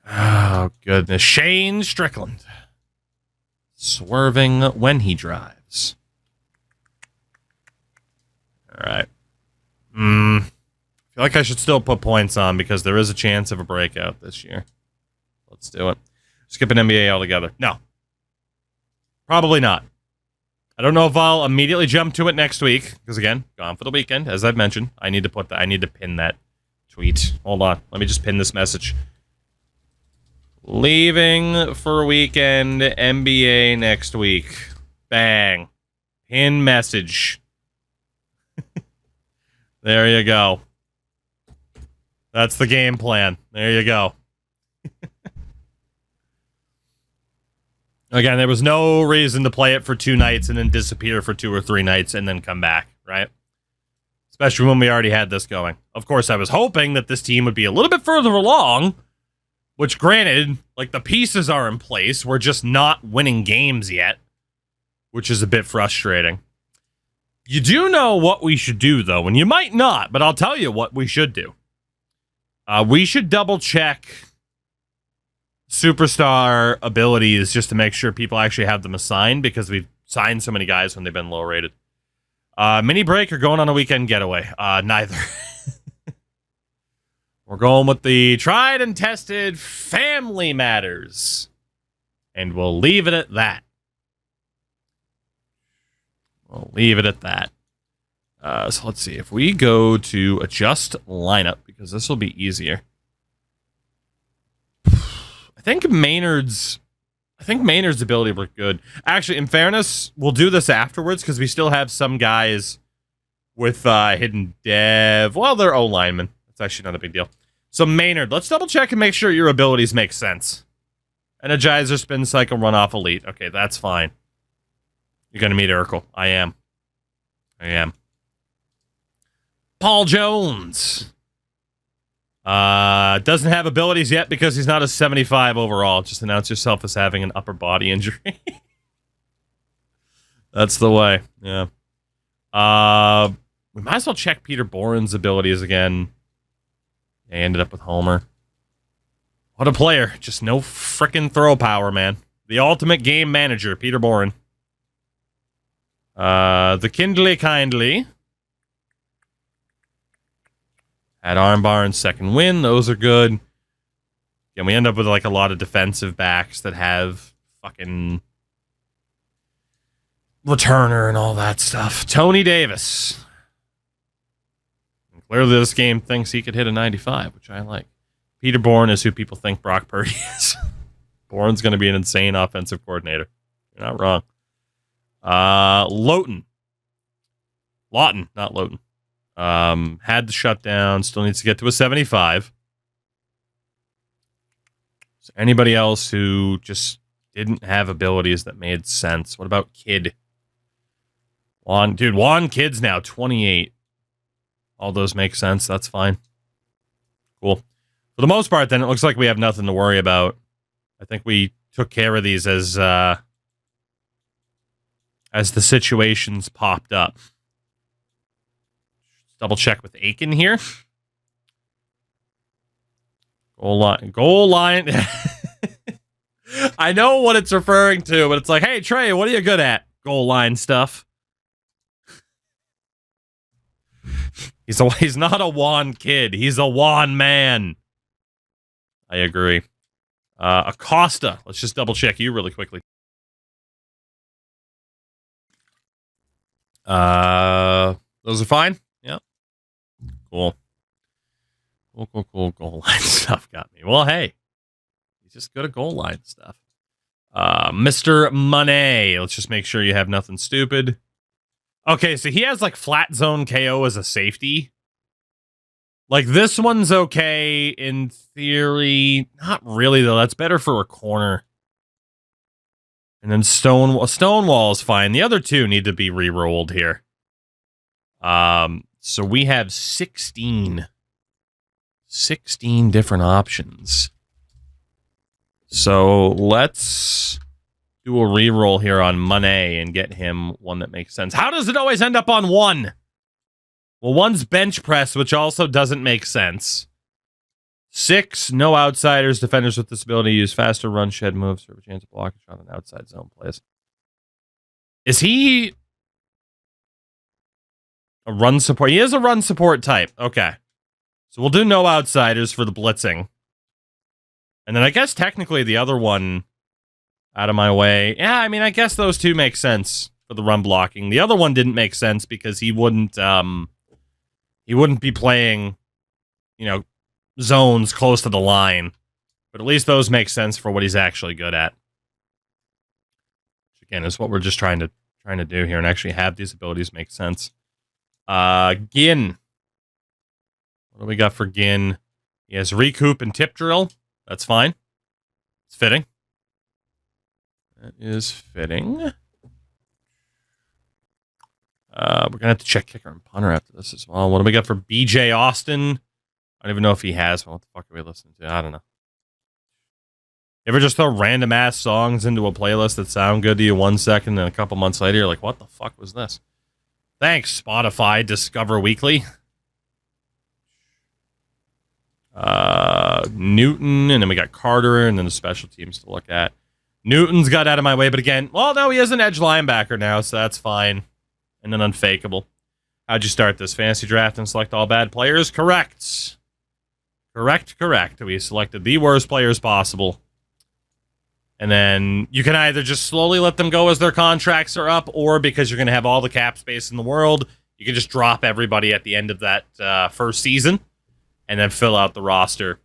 S1: Oh, goodness. Shane Strickland. Swerving when he drives. All right. I feel like I should still put points on because there is a chance of a breakout this year. Let's do it. Skip an NBA altogether. No. Probably not. I don't know if I'll immediately jump to it next week because again, gone for the weekend. As I've mentioned, I need to pin that tweet. Hold on. Let me just pin this message. Leaving for weekend NBA next week. Bang. Pin message. There you go. That's the game plan. There you go. Again, there was no reason to play it for 2 nights and then disappear for 2 or 3 nights and then come back, right? Especially when we already had this going. Of course, I was hoping that this team would be a little bit further along, which granted, like the pieces are in place. We're just not winning games yet, which is a bit frustrating. You do know what we should do, though, and you might not, but I'll tell you what we should do. We should double check superstar abilities just to make sure people actually have them assigned because we've signed so many guys when they've been low rated. Mini break or going on a weekend getaway? Neither. We're going with the tried and tested family matters. And we'll leave it at that. We'll leave it at that. So let's see. If we go to adjust lineup, because this will be easier. I think Maynard's ability looked good. Actually, in fairness, we'll do this afterwards because we still have some guys with hidden dev. Well, they're O-linemen. That's actually not a big deal. So Maynard, let's double check and make sure your abilities make sense. Energizer, spin cycle, run off elite. Okay, that's fine. You're going to meet Urkel. I am. Paul Jones. Doesn't have abilities yet because he's not a 75 overall. Just announce yourself as having an upper body injury. That's the way. Yeah. We might as well check Peter Boren's abilities again. They ended up with Homer. What a player. Just no frickin' throw power, man. The ultimate game manager, Peter Boren. The Kindly Kindly. Had Armbar and second win. Those are good. And we end up with like a lot of defensive backs that have fucking returner and all that stuff. Tony Davis. And clearly this game thinks he could hit a 95, which I like. Peter Bourne is who people think Brock Purdy is. Bourne's going to be an insane offensive coordinator. You're not wrong. Lawton, not Lawton. Had the shutdown. Still needs to get to a 75. Is there anybody else who just didn't have abilities that made sense? What about Kidd? Juan Kidd's now 28. All those make sense. That's fine. Cool. For the most part, then, it looks like we have nothing to worry about. I think we took care of these as the situations popped up. Double check with Aiken here. Goal line. I know what it's referring to, but it's like, hey, Trey, what are you good at? Goal line stuff. He's not a Juan kid. He's a Juan man. I agree. Acosta. Let's just double check you really quickly. Those are fine. Yeah. Cool. Cool. Goal line stuff got me. Well, hey. He's just good at goal line stuff. Mr. Money. Let's just make sure you have nothing stupid. Okay, so he has like flat zone KO as a safety. Like this one's okay in theory. Not really though. That's better for a corner. And then Stonewall is fine. The other two need to be re-rolled here. So we have 16 different options. So let's do a re-roll here on Money and get him one that makes sense. How does it always end up on one? Well, one's bench press, which also doesn't make sense. 6, no outsiders. Defenders with this ability use faster run, shed moves, serve a chance to block a shot on outside zone plays. Is he a run support? He is a run support type. Okay. So we'll do no outsiders for the blitzing. And then I guess technically the other one out of my way. Yeah, I mean, I guess those two make sense for the run blocking. The other one didn't make sense because he wouldn't be playing, zones close to the line. But at least those make sense for what he's actually good at. Which again is what we're just trying to do here and actually have these abilities make sense. Ginn. What do we got for Ginn? He has recoup and tip drill. That's fine. It's fitting. That is fitting. We're going to have to check kicker and punter after this as well. What do we got for BJ Austin? I don't even know if he has one. What the fuck are we listening to? I don't know. You ever just throw random ass songs into a playlist that sound good to you 1 second and a couple months later you're like, what the fuck was this? Thanks, Spotify Discover Weekly. Newton, and then we got Carter, and then the special teams to look at. Newton's got out of my way, but again, well, no, he is an edge linebacker now, so that's fine. And then unfakeable. How'd you start this fantasy draft and select all bad players? Correct. Correct. We selected the worst players possible. And then you can either just slowly let them go as their contracts are up, or because you're going to have all the cap space in the world, you can just drop everybody at the end of that first season and then fill out the roster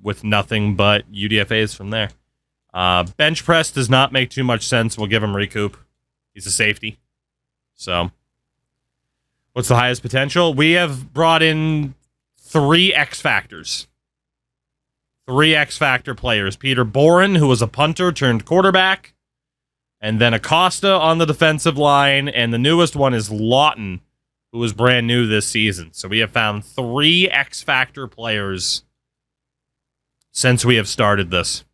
S1: with nothing but UDFAs from there. Bench press does not make too much sense. We'll give him recoup. He's a safety. So, what's the highest potential? We have brought in 3 X Factors. 3 X Factor players. Peter Boren, who was a punter turned quarterback. And then Acosta on the defensive line. And the newest one is Lawton, who was brand new this season. So we have found 3 X Factor players since we have started this.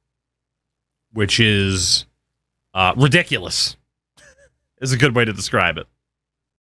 S1: Which is ridiculous. Is a good way to describe it.